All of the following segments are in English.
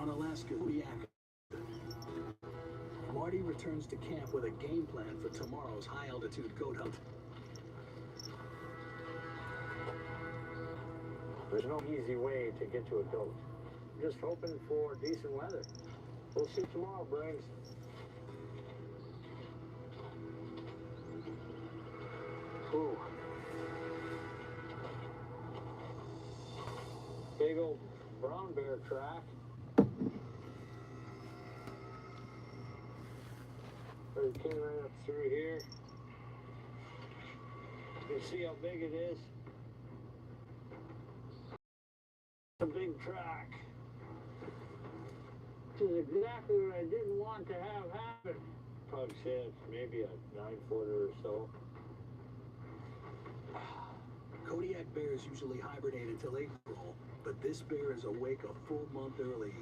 On Alaska's Kodiak, Marty returns to camp with a game plan for tomorrow's high-altitude goat hunt. There's no easy way to get to a goat. Just hoping for decent weather. We'll see what tomorrow brings. Ooh. Big old brown bear track. But it came right up through here. You can see how big it is. It's a big track. This is exactly what I didn't want to have happen. Probably said maybe a 9-footer or so. Kodiak bears usually hibernate until April, but this bear is awake a full month early,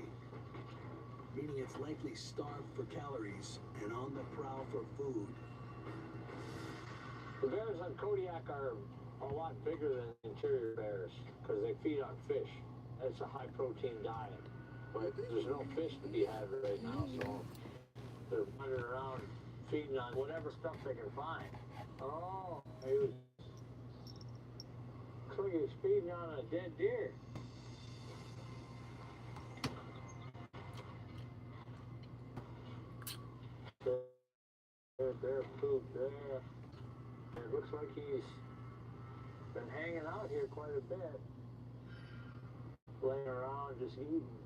meaning it's likely starved for calories and on the prowl for food. The bears on Kodiak are a lot bigger than interior bears because they feed on fish. It's a high-protein diet, but there's no fish to be had right now, so they're wandering around feeding on whatever stuff they can find. Oh, he was... Looks like he's feeding on a dead deer. There, poop there. It looks like he's been hanging out here quite a bit. Laying around just eating.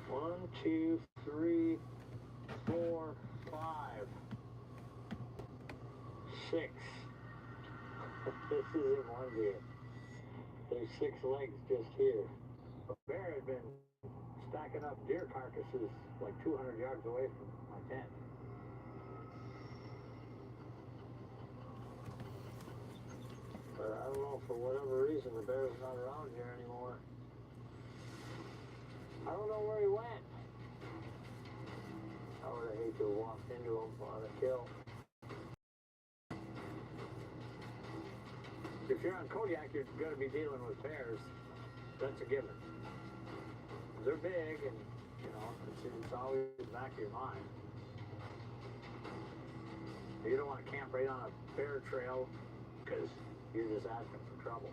1, 2, 3, 4, 5, 6. This isn't one deer. There's 6 legs just here. A bear had been stacking up deer carcasses like 200 yards away from my tent. But I don't know, for whatever reason, the bear's not around here anymore. I don't know where he went. I would have hated to have walked into him on a kill. If you're on Kodiak, you're going to be dealing with bears. That's a given. They're big, and, you know, it's always in the back of your mind. You don't want to camp right on a bear trail because you're just asking for trouble.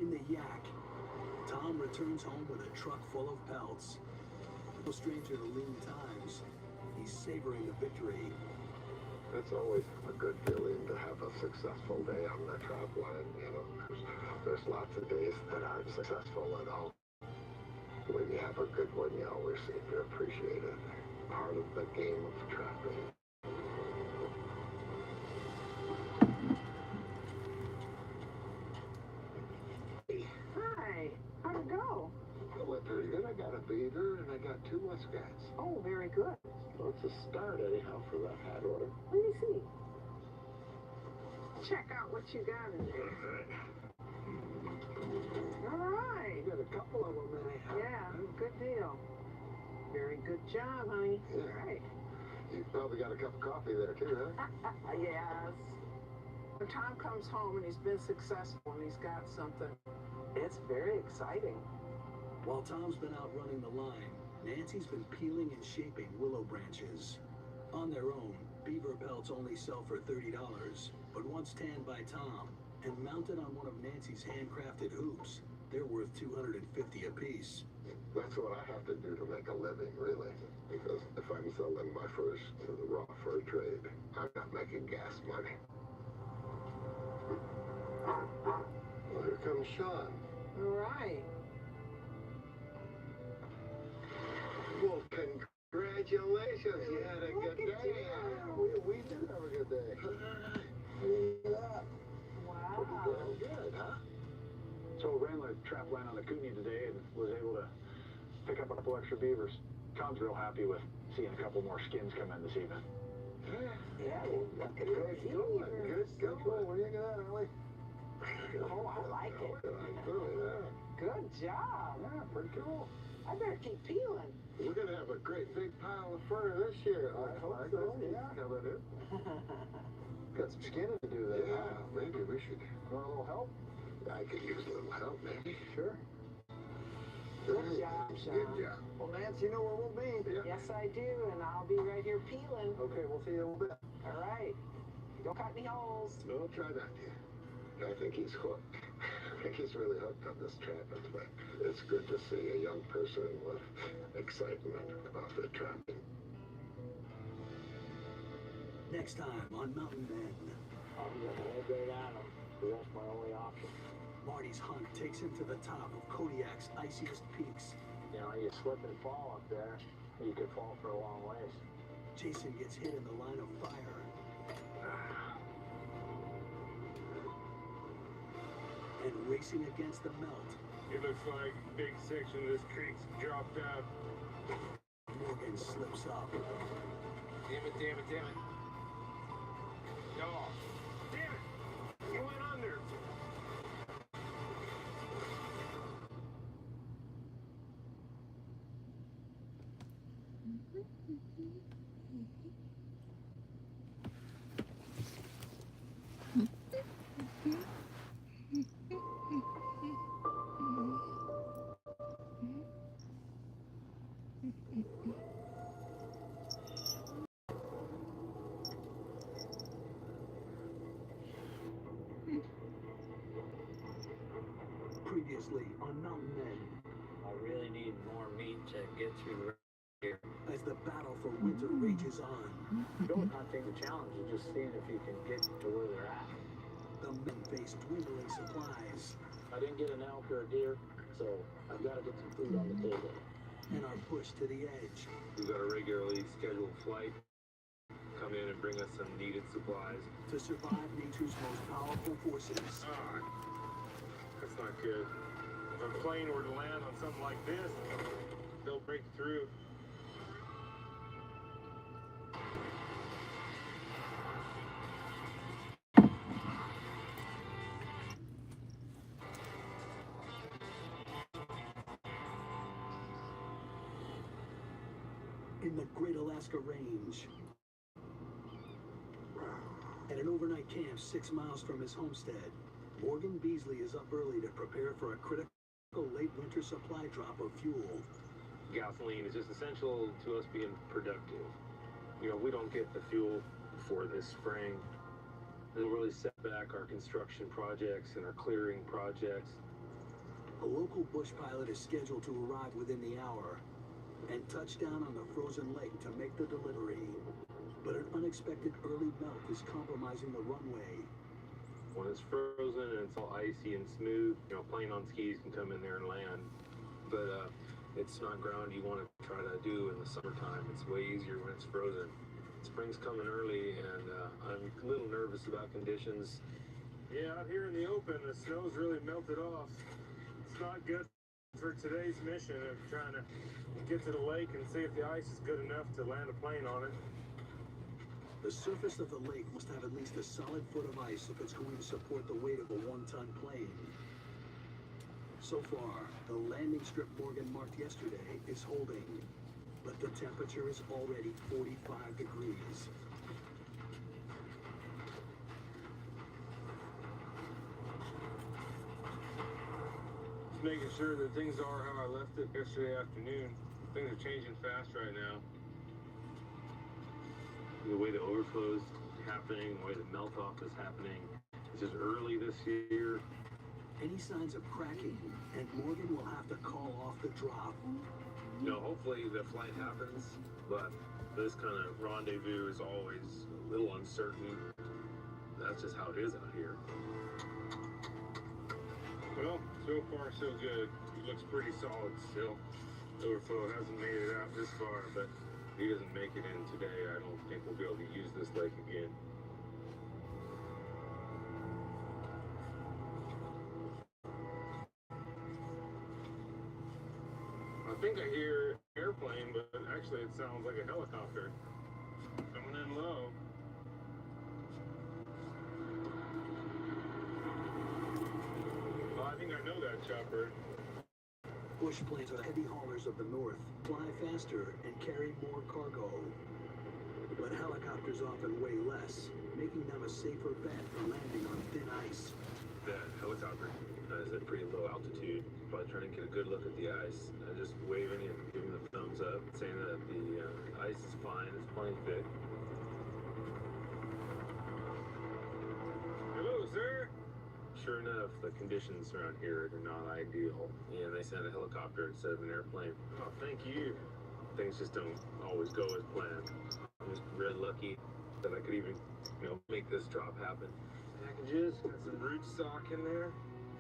In the Yak, Tom returns home with a truck full of pelts. No stranger to lean times, he's savoring the victory. It's always a good feeling to have a successful day on the trap line, you know. There's lots of days that aren't successful at all. When you have a good one, you always seem to appreciate it. Part of the game of trapping. Hi, how'd it go? It went pretty good. I got a beaver and I got 2 muskats. Oh, very good. Well, it's a start anyhow for that hat order. Let me see. Check out what you got in there. All right. You got a couple of them anyhow. Yeah, good deal. Very good job, honey. Yeah. All right. You probably got a cup of coffee there too, huh? Yes. When Tom comes home and he's been successful and he's got something, it's very exciting. While Tom's been out running the line, Nancy's been peeling and shaping willow branches. On their own, beaver pelts only sell for $30, but once tanned by Tom and mounted on one of Nancy's handcrafted hoops, they're worth $250 apiece. That's what I have to do to make a living, really. Because if I'm selling my furs to the raw fur trade, I'm not making gas money. Well, here comes Sean. All right. Well, congratulations. You had a good day. We did have a good day. Look at that. Wow. Pretty damn good, huh? So ran the trap line on the Kootenai today and was able to pick up a couple extra beavers. Tom's real happy with seeing a couple more skins come in this evening. Yeah, look at Good those going. beavers. Good going. What do you got, Ellie? Oh, I like it. Really, yeah. Good job. Yeah, pretty cool. I better keep peeling. We're gonna have a great big pile of fur this year. I hope so, yeah. Coming in. Got some skinning to do there. Yeah, maybe we should. Want a little help? I could use a little help, maybe. Sure. Good job, Sean. Good job. Well, Nance, you know where we'll be. Yeah. Yes, I do, and I'll be right here peeling. Okay, we'll see you in a little bit. All right. Don't cut any holes. No, try not to. I think he's hooked. I think he's really hooked on this trapping thing. It's good to see a young person with excitement about the trapping. Next time on Mountain Men, I'm gonna head right at him, because that's my only option. Marty's hunt takes him to the top of Kodiak's iciest peaks. You know, you slip and fall up there, you could fall for a long ways. Jason gets hit in the line of fire. And racing against the melt, It looks like a big section of this creek's dropped out. Morgan slips up. Damn it, damn it, damn it. Oh, damn it! You went under. Previously on Mountain Men, I really need more meat to get through here. as the battle for winter rages on, Goat hunting, the challenge is just seeing if you can get to where they're at. the men face dwindling supplies I didn't get an elk or a deer, so I've got to get some food on the table. and are pushed to the edge. We've got a regularly scheduled flight. Come in and bring us some needed supplies. To survive nature's most powerful forces, Ah, that's not good. If a plane were to land on something like this, they'll break through. in the Great Alaska Range, at an overnight camp 6 miles from his homestead, Morgan Beasley is up early to prepare for a critical late winter supply drop of fuel. Gasoline is just essential to us being productive. You know, if we don't get the fuel before this spring, it'll really set back our construction projects and our clearing projects. A local bush pilot is scheduled to arrive within the hour and touch down on the frozen lake to make the delivery. But an unexpected early melt is compromising the runway. When it's frozen and it's all icy and smooth, you know, plane on skis can come in there and land. But it's not ground you want to try to do in the summertime. It's way easier when it's frozen. Spring's coming early, and I'm a little nervous about conditions. Yeah, out here in the open, the snow's really melted off. It's not good for today's mission of trying to get to the lake and see if the ice is good enough to land a plane on it. The surface of the lake must have at least a solid foot of ice if it's going to support the weight of a 1-ton plane. So far, the landing strip Morgan marked yesterday is holding, but the temperature is already 45 degrees. Just making sure that things are how I left it yesterday afternoon. Things are changing fast right now. The way the overflow is happening, the way the melt off is happening. It's just early this year. Any signs of cracking, and Morgan will have to call off the drop. You know, hopefully the flight happens, but this kind of rendezvous is always a little uncertain. That's just how it is out here. Well, so far so good. It looks pretty solid still. The overflow hasn't made it out this far, but if he doesn't make it in today, I don't think we'll be able to use this lake again. I think I hear an airplane, but actually it sounds like a helicopter. Coming in low. Well, I think I know that chopper. Bush planes are heavy haulers of the north, fly faster, and carry more cargo. But helicopters often weigh less, making them a safer bet for landing on thin ice. That helicopter is at pretty low altitude, probably trying to get a good look at the ice. Just waving and giving the thumbs up, saying that the ice is fine, it's plenty thick. Hello, sir. Sure enough, the conditions around here are not ideal, and they sent a helicopter instead of an airplane. Oh, thank you. Things just don't always go as planned. I'm just really lucky that I could even, make this drop happen. Packages, got some rootstock in there.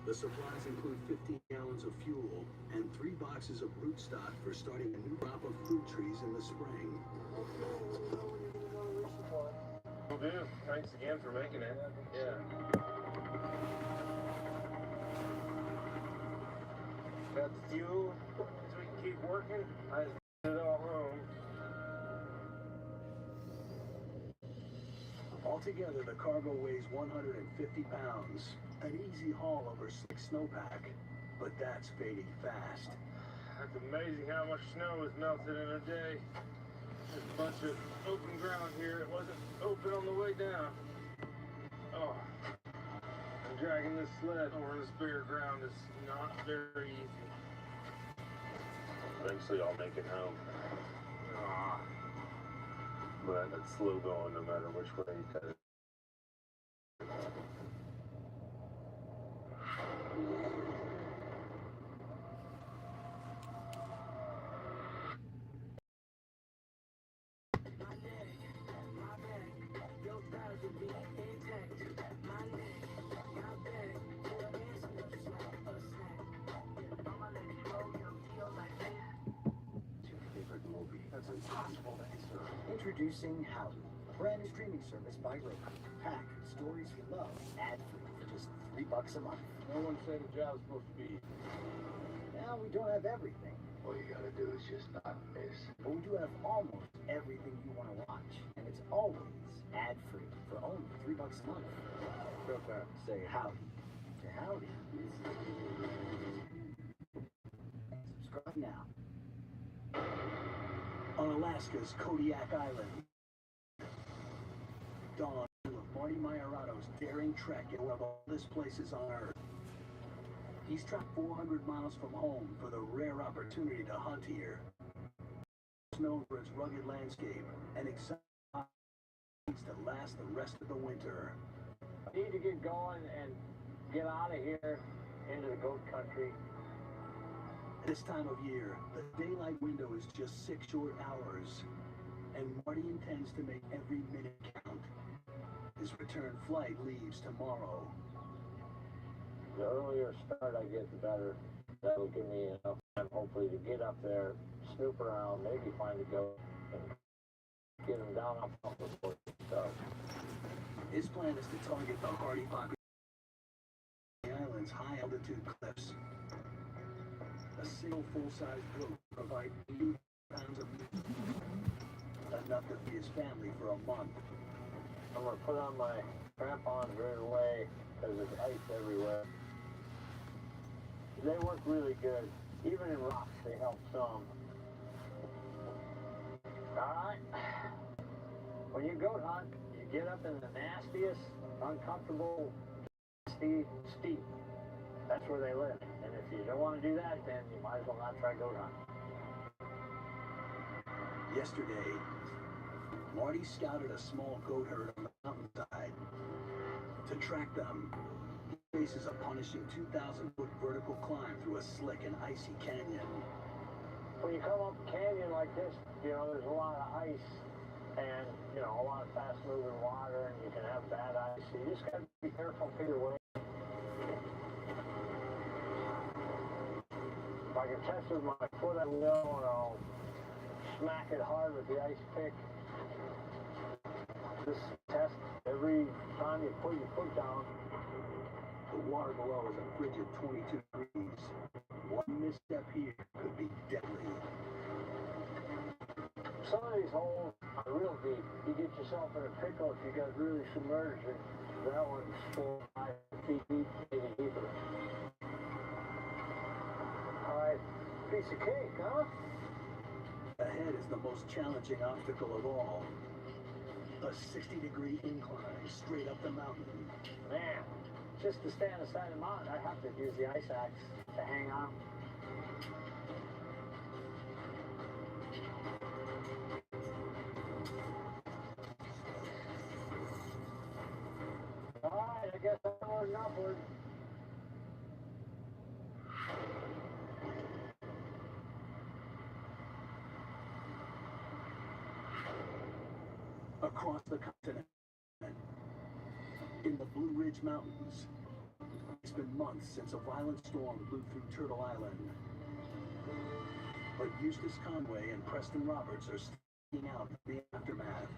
The supplies include 15 gallons of fuel and 3 boxes of rootstock for starting a new crop of fruit trees in the spring. Will do. Thanks again for making it. Yeah. Got the fuel, so we can keep working. I just put it all home. Altogether, the cargo weighs 150 pounds. An easy haul over slick snowpack, but that's fading fast. It's amazing how much snow is melted in a day. There's a bunch of open ground here. It wasn't open on the way down. Oh, and dragging this sled over this bare ground is not very easy. Eventually I'll make it home. But it's slow going no matter which way you cut it. Impossible to answer. Introducing Howdy, a brand new streaming service by Roku. Pack stories you love, ad-free for just $3 a month. No one said the job's supposed to be. Now we don't have everything, All you gotta do is just not miss. but we do have almost everything you want to watch, and it's always ad-free for only $3 a month. Got that. Say howdy to Howdy. Subscribe now. On Alaska's Kodiak Island, dawn of Marty Maiorado's daring trek in one of the oldest places on Earth. He's trapped 400 miles from home for the rare opportunity to hunt here. It's known for its rugged landscape and exciting to last the rest of the winter. I need to get going and get out of here into the goat country. This time of year, the daylight window is just 6 short hours, and Marty intends to make every minute count. His return flight leaves tomorrow. The earlier start I get, the better. That'll give me enough time, hopefully, to get up there, snoop around, maybe find a goat, and get them down off the board and stuff. His plan is to target the hardy population of the island's high-altitude cliffs. A single full-size goat provides 80 pounds of meat, enough to feed his family for a month. I'm going to put on my crampons right away because there's ice everywhere. They work really good. Even in rocks, they help some. Alright. When you goat hunt, you get up in the nastiest, uncomfortable, steep. That's where they live. And if you don't want to do that, then you might as well not try goat hunting. Yesterday, Marty scouted a small goat herd on the mountainside. To track them, he faces a punishing 2,000-foot vertical climb through a slick and icy canyon. When you come up a canyon like this, there's a lot of ice and, a lot of fast-moving water, and you can have bad ice. So you just got to be careful either way. If I can test with my foot, I know, and I'll smack it hard with the ice pick. Just test every time you put your foot down. The water below is a frigid 22 degrees. One misstep here could be deadly. Some of these holes are real deep. You get yourself in a pickle if you got really submerged. And that one's 4 or 5 feet deep, maybe deeper. All right, Piece of cake, huh? Ahead is the most challenging obstacle of all. A 60-degree incline straight up the mountain. Man, just to stay on the side of the mountain, I have to use the ice axe to hang on. Alright, I guess onward and upward. Across the continent, in the Blue Ridge Mountains, it's been months since a violent storm blew through Turtle Island. But Eustace Conway and Preston Roberts are sticking out in the aftermath.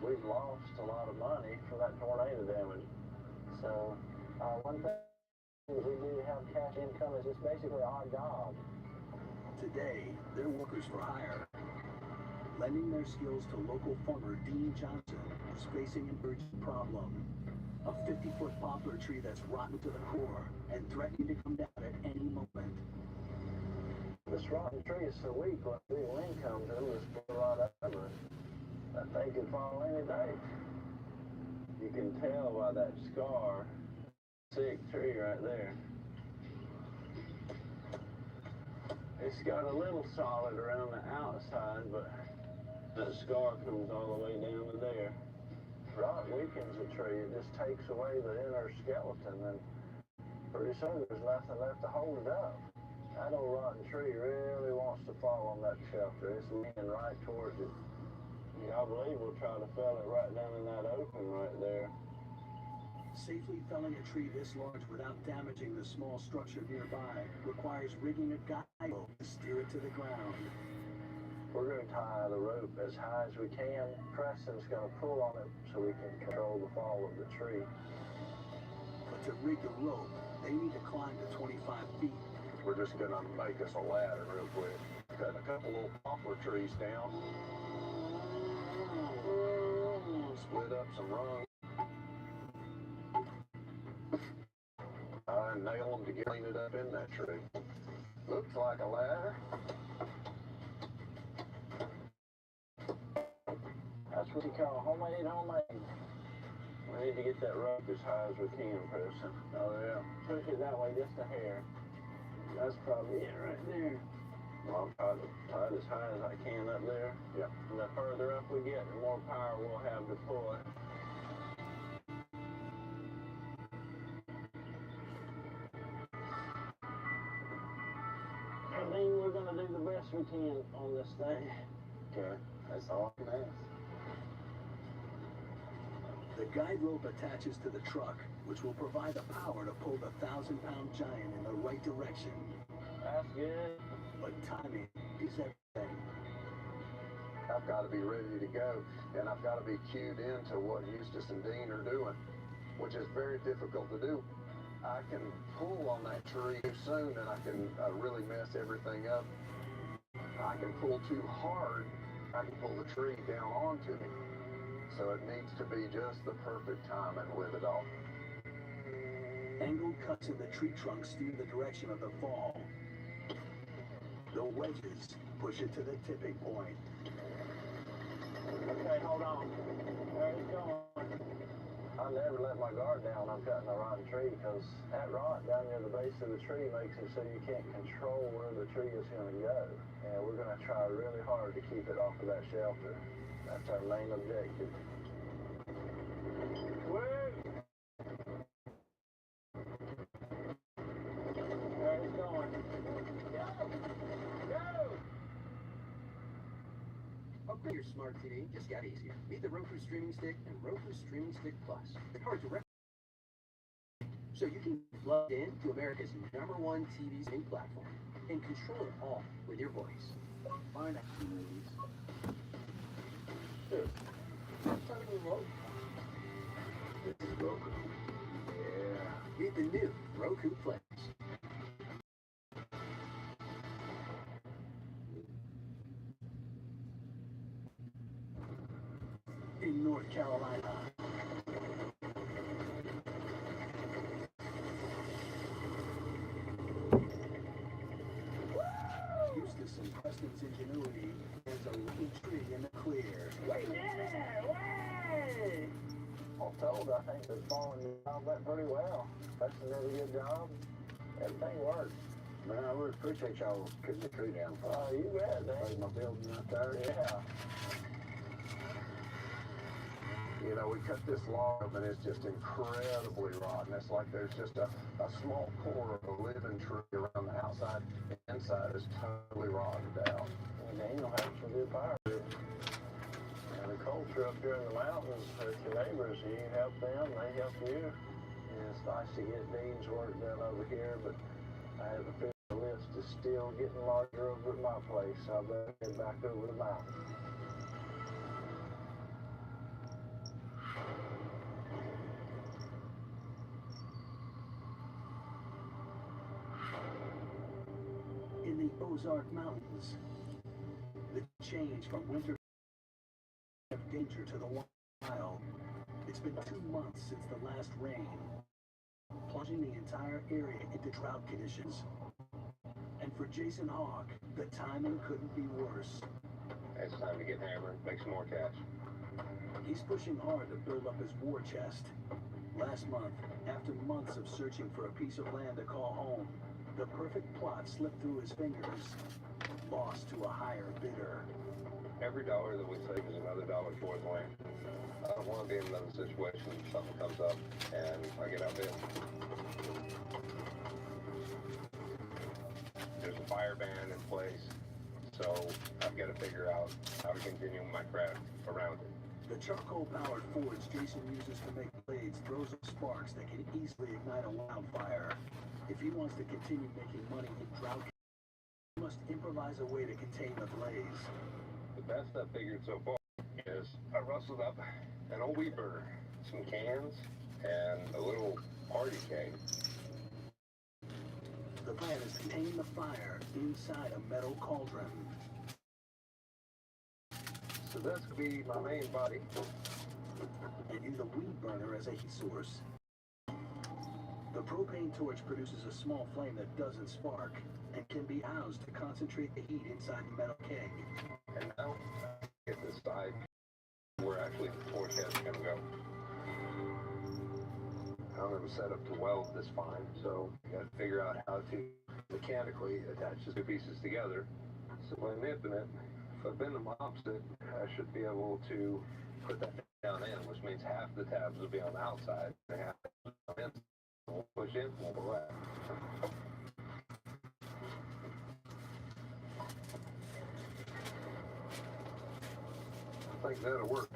We've lost a lot of money for that tornado damage. So, one thing we do have cash income is just basically our job. Today, they're workers for hire, lending their skills to local farmer Dean Johnson, who's facing an urgent problem. A 50-foot poplar tree that's rotten to the core and threatening to come down at any moment. This rotten tree is so weak, when a big wind comes, it'll just blow right over it. That thing could fall any day. You can tell by that scar, sick tree right there. It's got a little solid around the outside, but that scar comes all the way down to there. Rot weakens a tree, it just takes away the inner skeleton, and pretty soon there's nothing left to hold it up. That old rotten tree really wants to fall on that shelter. It's leaning right towards it. I believe we'll try to fell it right down in that open right there. Safely felling a tree this large without damaging the small structure nearby requires rigging a guide rope to steer it to the ground. We're going to tie the rope as high as we can. Preston's going to pull on it so we can control the fall of the tree. But to rig the rope, they need to climb to 25 feet. We're just going to make us a ladder real quick. Cut a couple little poplar trees down. Split up some rungs. And nail them to clean it up in that tree. Looks like a ladder. That's what you call homemade. We need to get that rope as high as we can, Preston. Oh, yeah. Push it that way just a hair. That's probably it right there. Well, I'll try to tie it as high as I can up there. Yeah. And the further up we get, the more power we'll have to pull it. I think we're going to do the best we can on this thing. Okay. That's all I can ask. The guide rope attaches to the truck, which will provide the power to pull the 1,000-pound giant in the right direction. That's good. But timing is everything. I've got to be ready to go, and I've got to be cued into what Eustace and Dean are doing, which is very difficult to do. I can pull on that tree too soon, and I can really mess everything up. I can pull too hard, I can pull the tree down onto me. So it needs to be just the perfect timing with it all. Angled cuts in the tree trunk steer the direction of the fall. The wedges push it to the tipping point. Okay, hold on. There it's going. I never let my guard down when I'm cutting a rotten tree, because that rot down near the base of the tree makes it so you can't control where the tree is going to go. And we're going to try really hard to keep it off of that shelter. That's our main objective. Wait! There it's going. Go! Go! Upgrade your smart TV just got easier. Meet the Roku Streaming Stick and Roku Streaming Stick Plus. It's hard to recommend. So you can plug in to America's #1 TV streaming platform and control it all with your voice. Find out movies. Here. Turn the remote. This is Roku. Yeah. Meet the new Roku Play. In North Carolina, Jason's ingenuity lands a lucky tree in the clear. We did it! Way! All told, I think they're following the job that pretty well. Preston did a good job. Everything worked. Man, I really appreciate y'all cutting the tree down. Oh, you bet, man. Made my building right there. Yeah. You know, we cut this log and it's just incredibly rotten. It's like there's just a small core of a living tree around the outside. The inside is totally rotted out. And Daniel had some good fire. And the culture up here in the mountains, with your neighbors, you help them, they help you. And it's nice to get Dean's work done over here, but I have a feeling the list is still getting larger over at my place, so I better head back over the mountain. In the Ozark Mountains, the change from winter of danger to the wild. It's been 2 months since the last rain, plunging the entire area into drought conditions. And for Jason Hawk, the timing couldn't be worse. It's time to get hammered, make some more cash. He's pushing hard to build up his war chest. Last month, after months of searching for a piece of land to call home, the perfect plot slipped through his fingers, lost to a higher bidder. Every dollar that we save is another dollar towards land. I don't want to be in another situation if something comes up and I get outbid. There's a fire ban in place, so I've got to figure out how to continue my craft around it. The charcoal-powered forge Jason uses to make blades throws up sparks that can easily ignite a wildfire. If he wants to continue making money in drought, he must improvise a way to contain the blaze. The best I've figured so far is I rustled up an old weed burner, some cans, and a little party keg. The plan is to contain the fire inside a metal cauldron. So this could be my main body. And use a weed burner as a heat source. The propane torch produces a small flame that doesn't spark and can be housed to concentrate the heat inside the metal keg. And now, get this side where actually the torch head's going to go. I don't have a setup to weld this fine, so you got to figure out how to mechanically attach the two pieces together. So by nipping it, if I bend them opposite, I should be able to put that down in, which means half the tabs will be on the outside and half on the inside. We'll push in, we'll go out. I think that'll work.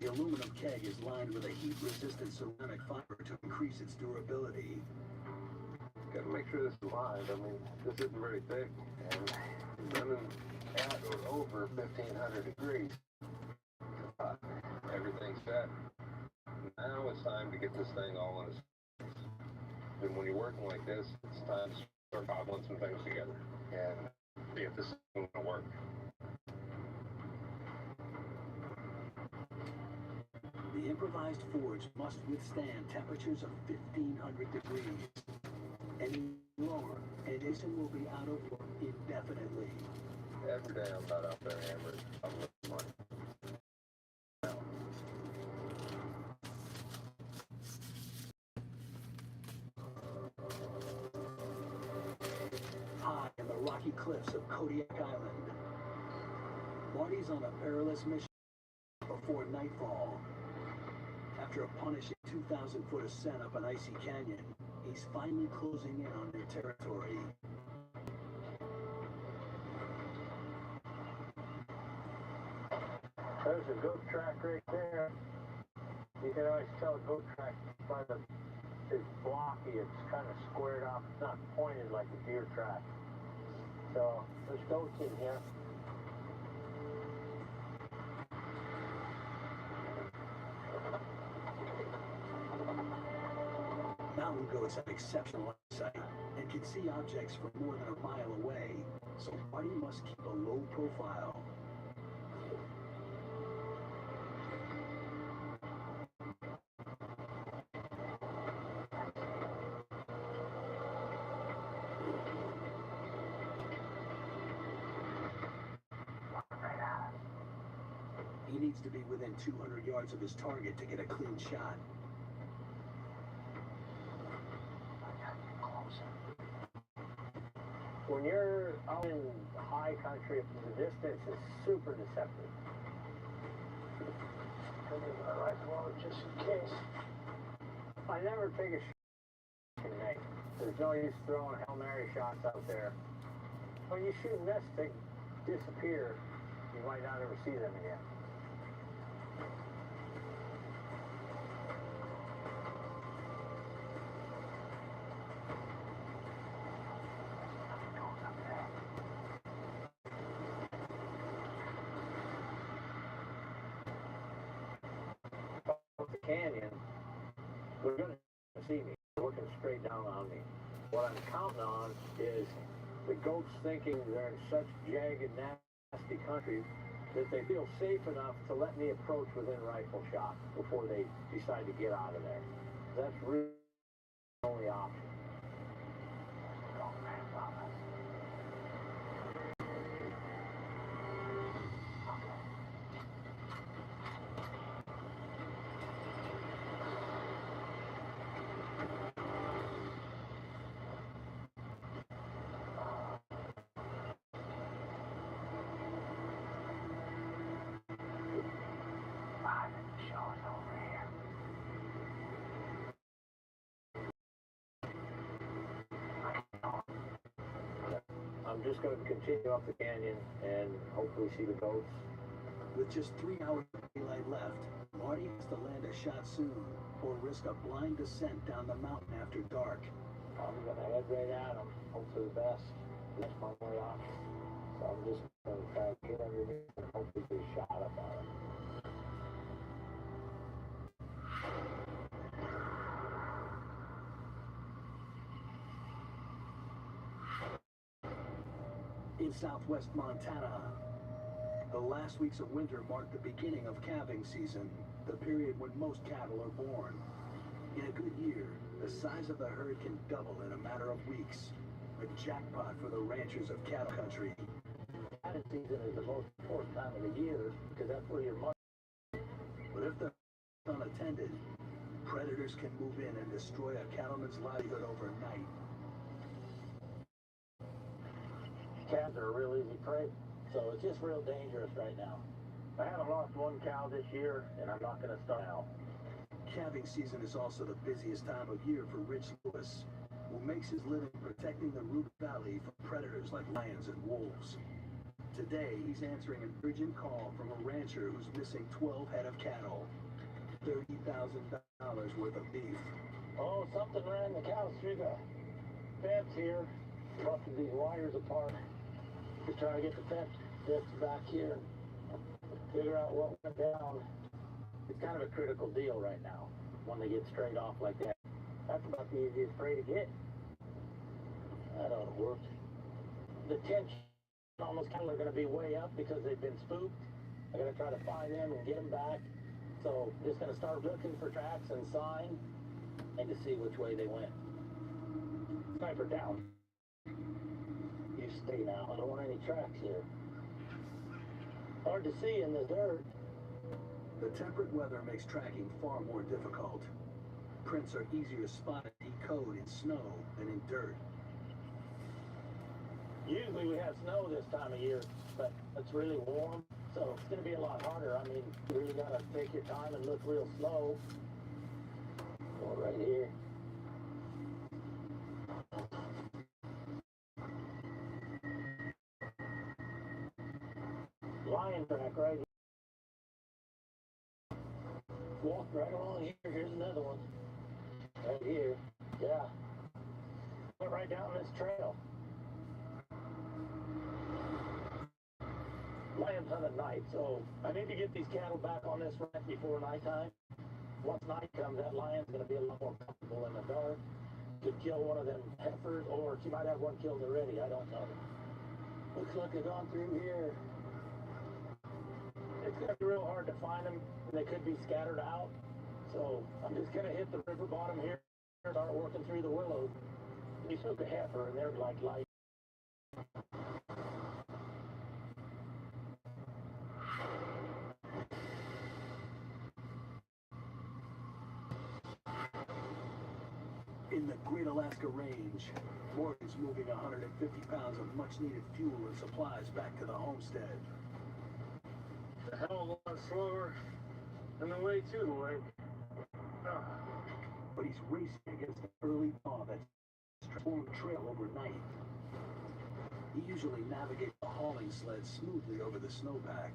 The aluminum keg is lined with a heat-resistant ceramic fiber to increase its durability. Got to make sure this is lined. I mean, this isn't very thick, and running at or over 1,500 degrees. Everything's set. Now it's time to get this thing all in its place. And when you're working like this, it's time to start cobbling some things together and see if this is going to work. The improvised forge must withstand temperatures of 1,500 degrees. Any lower, and Jason will be out of work indefinitely. Every day I'm not out there hammering. I'm looking money. High in the rocky cliffs of Kodiak Island, Marty's on a perilous mission before nightfall. After a punishing 2,000-foot ascent up an icy canyon, he's finally closing in on their territory. There's a goat track right there. You can always tell a goat track by it's blocky, it's kind of squared off, it's not pointed like a deer track. So there's goats in here. Mountain goats have exceptional eyesight and can see objects from more than a mile away, so Marty must keep a low profile. He needs to be within 200 yards of his target to get a clean shot. When you're out in high country, the distance is super deceptive. I leave my rifle out just in case. I never take a shot in night. There's no use throwing Hail Mary shots out there. When you shoot nests that disappear, you might not ever see them again. The canyon, they're going to see me, looking straight down on me. What I'm counting on is the goats thinking they're in such jagged, nasty country that they feel safe enough to let me approach within rifle shot before they decide to get out of there. That's really the only option. I'm just going to continue up the canyon and hopefully see the goats. With just 3 hours of daylight left, Marty has to land a shot soon or risk a blind descent down the mountain after dark. I'm going to head right at them, hope for the best. That's my only option. So I'm just going to try to get underneath and hopefully get a shot up at them. In southwest Montana, the last weeks of winter mark the beginning of calving season, the period when most cattle are born. In a good year, the size of the herd can double in a matter of weeks. A jackpot for the ranchers of cattle country. Calving season is the most important time of the year because that's where your money. But if they're unattended, predators can move in and destroy a cattleman's livelihood overnight. Calves are a real easy prey, so it's just real dangerous right now. I haven't lost one cow this year, and I'm not going to start now. Calving season is also the busiest time of year for Rich Lewis, who makes his living protecting the Root Valley from predators like lions and wolves. Today, he's answering an urgent call from a rancher who's missing 12 head of cattle, $30,000 worth of beef. Oh, something ran the cows through the fence here, busted these wires apart. Just trying to get the fence back here, figure out what went down. It's kind of a critical deal right now when they get straight off like that. That's about the easiest prey to get. That ought to work. The tension on those cattle are going to be way up because they've been spooked. I got to try to find them and get them back. So just going to start looking for tracks and sign and to see which way they went. Sniper down. You stay now. I don't want any tracks here. Hard to see in the dirt. The temperate weather makes tracking far more difficult. Prints are easier to spot and decode in snow than in dirt. Usually we have snow this time of year, but it's really warm, so it's going to be a lot harder. I mean, you really got to take your time and look real slow. Go right here. Lion track right here. Walk right along here. Here's another one. Right here. Yeah. Went right down this trail. Lions hunt at night, so I need to get these cattle back on this ranch before nighttime. Once night comes, that lion's going to be a lot more comfortable in the dark. Could kill one of them heifers, or she might have one killed already. I don't know. Looks like they've gone through here. It's going to be real hard to find them, and they could be scattered out. So I'm just going to hit the river bottom here and start working through the willows. We took a heifer, and they're like light. Alaska range. Morgan's moving 150 pounds of much-needed fuel and supplies back to the homestead. A hell of a lot slower than the way to the lake. But he's racing against the early thaw that's transformed trail overnight. He usually navigates the hauling sled smoothly over the snowpack,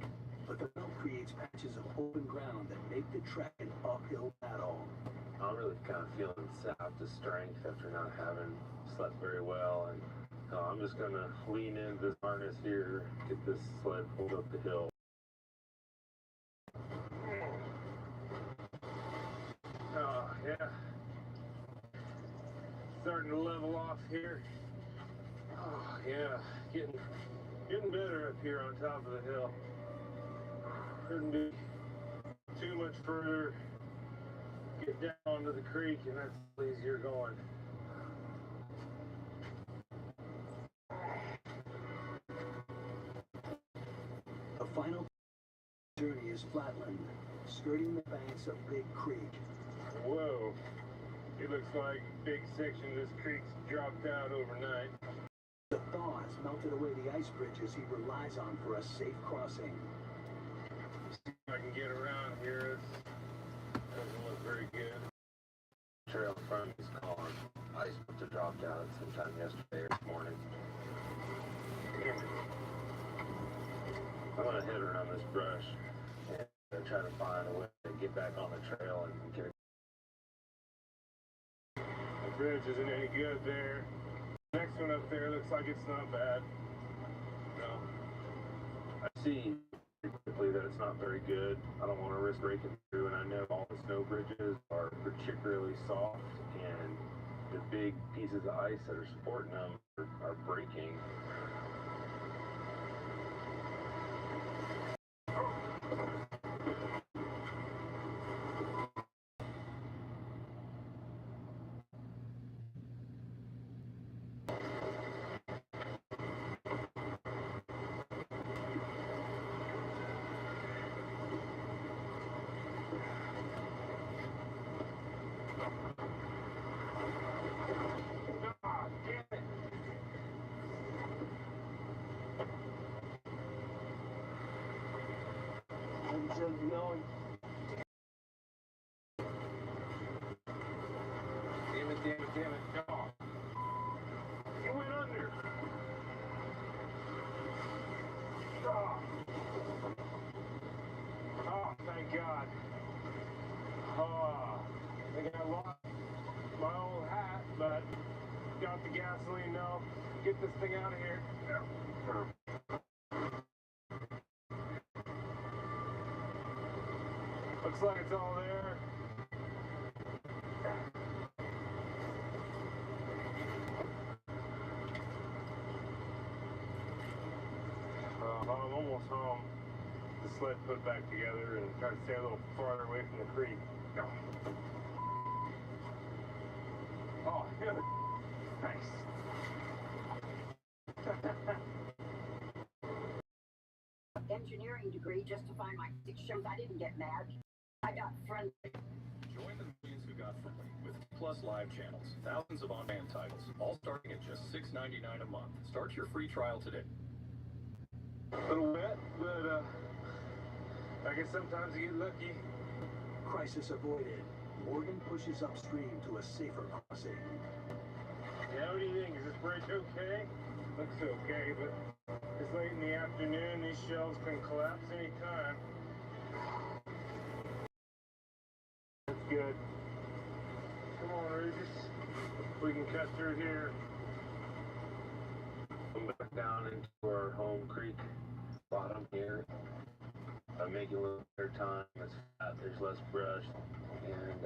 but the melt creates patches of open ground that make the trek an uphill battle. I'm really kind of feeling sapped to strength after not having slept very well, and I'm just gonna lean into this harness here, get this sled pulled up the hill. Oh, yeah. Starting to level off here. Oh, yeah. Getting better up here on top of the hill. Couldn't be too much further. Get down onto the creek, and that's easier going. The final journey is flatland, skirting the banks of Big Creek. Whoa. It looks like a big section of this creek's dropped out overnight. The thaw has melted away the ice bridges he relies on for a safe crossing. See if I can get around here. This doesn't look very good. Trail in front is gone. Ice must have dropped out sometime yesterday or this morning. I'm gonna head around this brush and try to find a way to get back on the trail and get it. The bridge isn't any good there. The next one up there looks like it's not bad. No. I see quickly that it's not very good. I don't want to risk breaking through, and I know all the snow bridges are particularly soft, and the big pieces of ice that are supporting them are breaking. No. Damn it. Oh. You went under. Oh. Oh, thank God. Oh, I think I lost my old hat, but got the gasoline now. Get this thing out of here. Looks like it's all there. I'm almost home. The sled put back together and try to stay a little farther away from the creek. Oh, yeah. Nice. Engineering degree just to find my 6 shows. I didn't get mad. I got friendly. Join the millions who got friendly with Plus Live channels, thousands of on-demand titles, all starting at just $6.99 a month. Start your free trial today. A little wet, but I guess sometimes you get lucky. Crisis avoided. Morgan pushes upstream to a safer crossing. Yeah, what do you think? Is this bridge okay? Looks okay, but it's late in the afternoon. These shelves can collapse any time. That's good. Come on, Regis. We can cut through here. Come back down into our home creek bottom here. I'm making a little better time. It's flat, there's less brush, and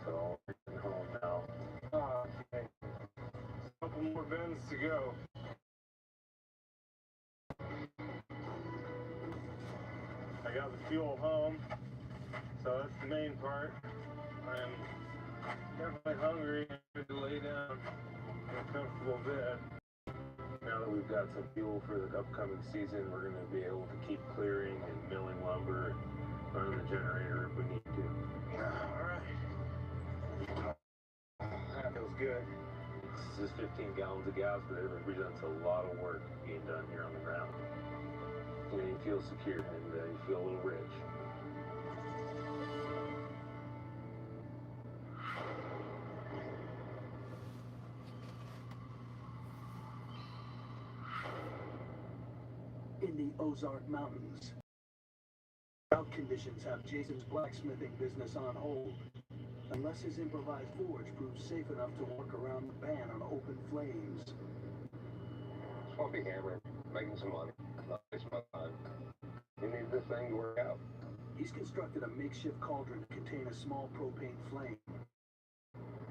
so I'm getting home now. Okay. A couple more bends to go. I got the fuel home, so that's the main part. I'm definitely hungry and to lay down in a comfortable bed. Now that we've got some fuel for the upcoming season, we're going to be able to keep clearing and milling lumber and running the generator if we need to. All right. That good. This is 15 gallons of gas, but it represents a lot of work being done here on the ground. And you feel secure, and you feel a little rich. In the Ozark Mountains, drought conditions have Jason's blacksmithing business on hold, unless his improvised forge proves safe enough to work around the ban on open flames. I'll be hammering, making some money. Not waste my time. You need this thing to work out. He's constructed a makeshift cauldron to contain a small propane flame,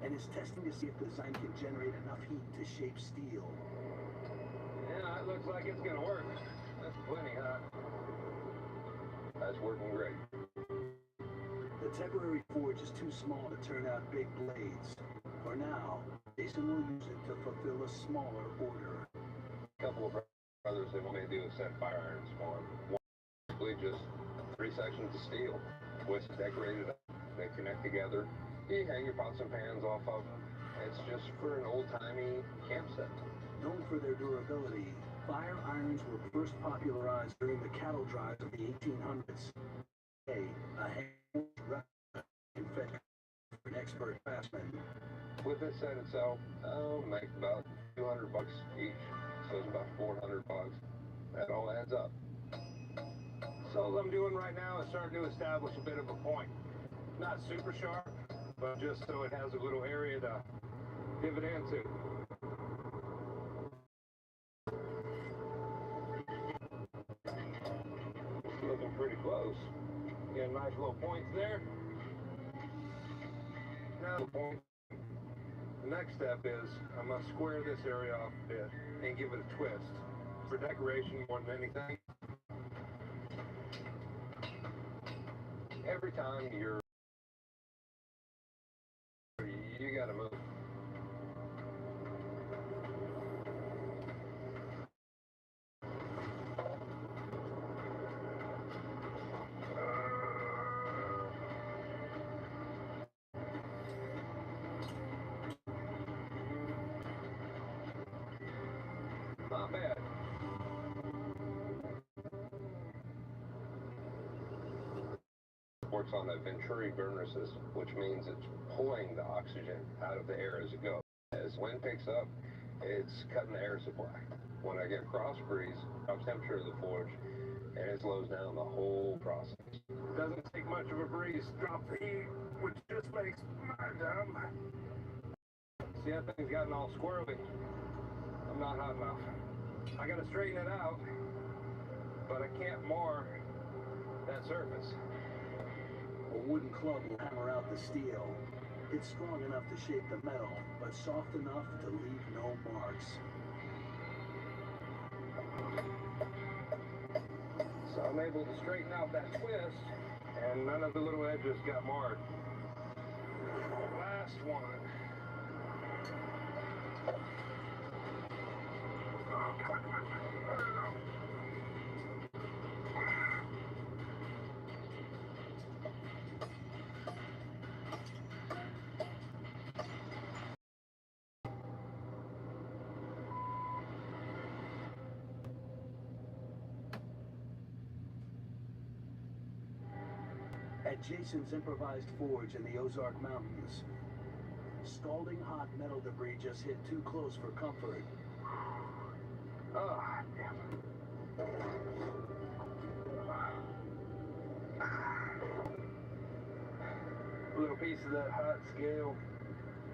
and is testing to see if the design can generate enough heat to shape steel. Yeah, it looks like it's gonna work. That's plenty hot. That's working great. The temporary forge is too small to turn out big blades. For now, Jason will use it to fulfill a smaller order. A couple of brothers, they want me to do is set fire irons for them. Basically just 3 sections of steel, twisted, decorated up. They connect together. You hang your pots and pans off of them. It's just for an old-timey campsite. Known for their durability, fire irons were first popularized during the cattle drives of the 1800s. Today, a hand confection for an expert craftsman. With this set itself, I'll make about $200 each, so it's about $400. That all adds up. So what I'm doing right now is starting to establish a bit of a point. Not super sharp, but just so it has a little area to pivot into. Looking pretty close. Got nice little points there. Now the point. The next step is I'm going to square this area off a bit and give it a twist. For decoration more than anything. Every time you gotta move. Not bad. Works on the Venturi burner system, which means it's pulling the oxygen out of the air as it goes. As wind picks up, it's cutting the air supply. When I get cross breeze, drops temperature of the forge, and it slows down the whole process. Doesn't take much of a breeze to drop the heat, which just makes my job. See, that thing's gotten all squirrely. I'm not hot enough. I gotta straighten it out, but I can't mar that surface. A wooden club will hammer out the steel. It's strong enough to shape the metal, but soft enough to leave no marks. So I'm able to straighten out that twist, and none of the little edges got marred. Last one. At Jason's improvised forge in the Ozark Mountains, scalding hot metal debris just hit too close for comfort. Oh, damn it. A little piece of that hot scale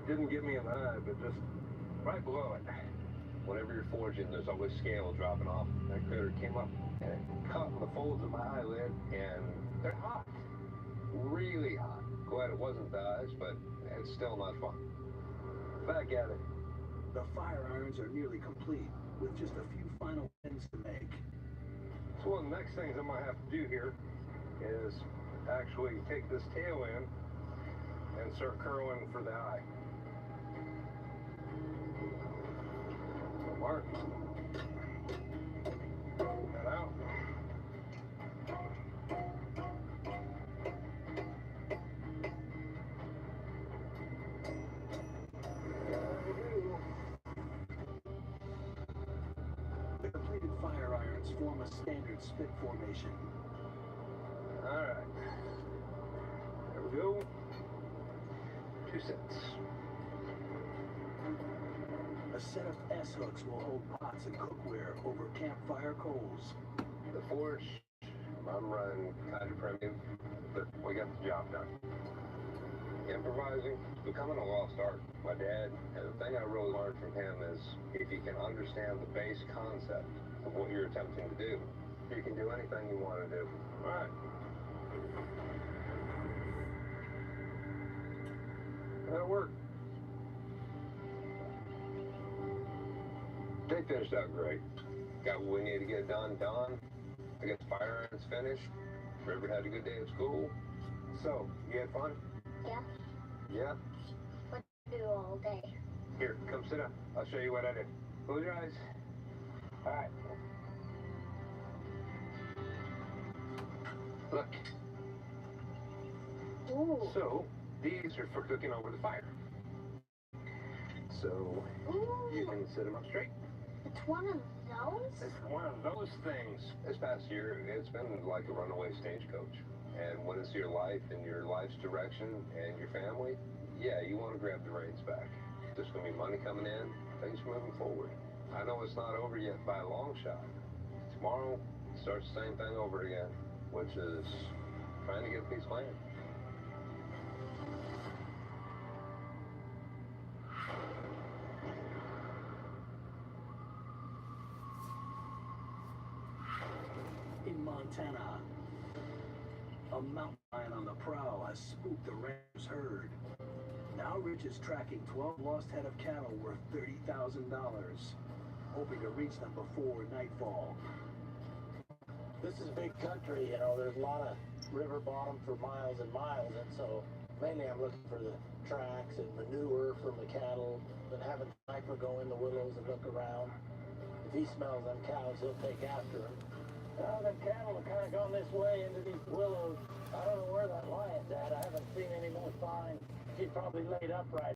didn't get me in the eye, but just right below it. Whenever you're forging, there's always scale dropping off. That critter came up and it caught in the folds of my eyelid, and they're hot. Really hot. Glad it wasn't the eyes, but it's still not fun. Back at it. The fire irons are nearly complete, with just a few final bends to make. So one of the next things I'm going to have to do here is actually take this tail in and start curling for the eye. So mark that out. form a standard spit formation. Alright. There we go. 2 sets. A set of S-hooks will hold pots and cookware over campfire coals. The forge, I'm running kind of primitive, but we got the job done. Improvising is becoming a lost art. My dad, and the thing I really learned from him is if you can understand the base concept of what you're attempting to do, you can do anything you want to do. All right. That'll work. They finished out great. Got what we need to get done. I got the fire irons finished. River had a good day at school. So, you had fun? Yeah. Yeah? What do you do all day? Here, come sit down. I'll show you what I did. Close your eyes. All right. Look. Ooh. So, these are for cooking over the fire. So, you can sit them up straight. It's one of those? It's one of those things. This past year, it's been like a runaway stagecoach. And when it's your life and your life's direction and your family, yeah, you want to grab the reins back. There's going to be money coming in, things moving forward. I know it's not over yet by a long shot. Tomorrow, starts the same thing over again, which is trying to get a piece of land. In Montana, a mountain lion on the prowl has spooked the rancher's herd. Now Rich is tracking 12 lost head of cattle worth $30,000, hoping to reach them before nightfall. This is big country, you know, there's a lot of river bottom for miles and miles, and so mainly I'm looking for the tracks and manure from the cattle, and having Sniper go in the willows and look around. If he smells them cows, he'll take after them. Well, them cattle have kind of gone this way into these willows. I don't know where that lion's at. I haven't seen any more signs. He's probably laid up right